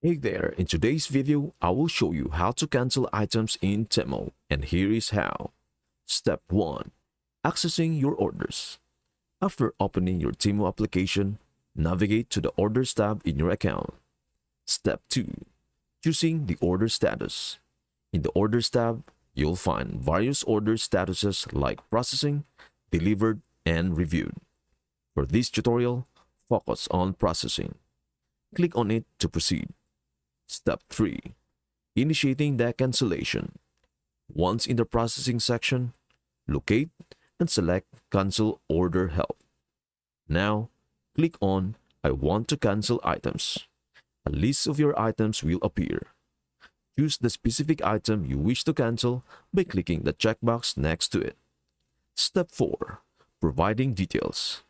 Hey there, in today's video, I will show you how to cancel items in Temu, and here is how. Step 1. Accessing your orders. After opening your Temu application, navigate to the Orders tab in your account. Step 2. Choosing the order status. In the Orders tab, you'll find various order statuses like processing, delivered, and reviewed. For this tutorial, focus on processing. Click on it to proceed. Step 3. Initiating the cancellation. Once in the processing section, locate and select Cancel Order Help. Now, click on I want to cancel items. A list of your items will appear. Choose the specific item you wish to cancel by clicking the checkbox next to it. Step 4. Providing details.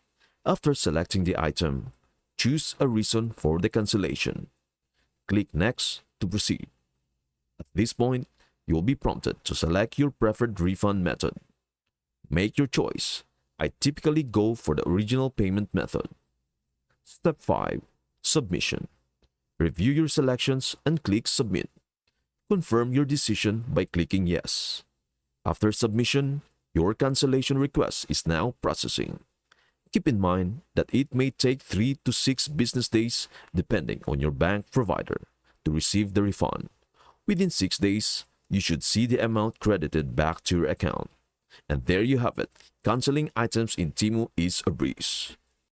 After selecting the item, choose a reason for the cancellation. Click Next to proceed. At this point, you will be prompted to select your preferred refund method. Make your choice. I typically go for the original payment method. Step 5. Submission. Review your selections and click Submit. Confirm your decision by clicking Yes. After submission, your cancellation request is now processing. Keep in mind that it may take 3 to 6 business days depending on your bank provider to receive the refund. Within 6 days, you should see the amount credited back to your account. And there you have it. Canceling items in Temu is a breeze.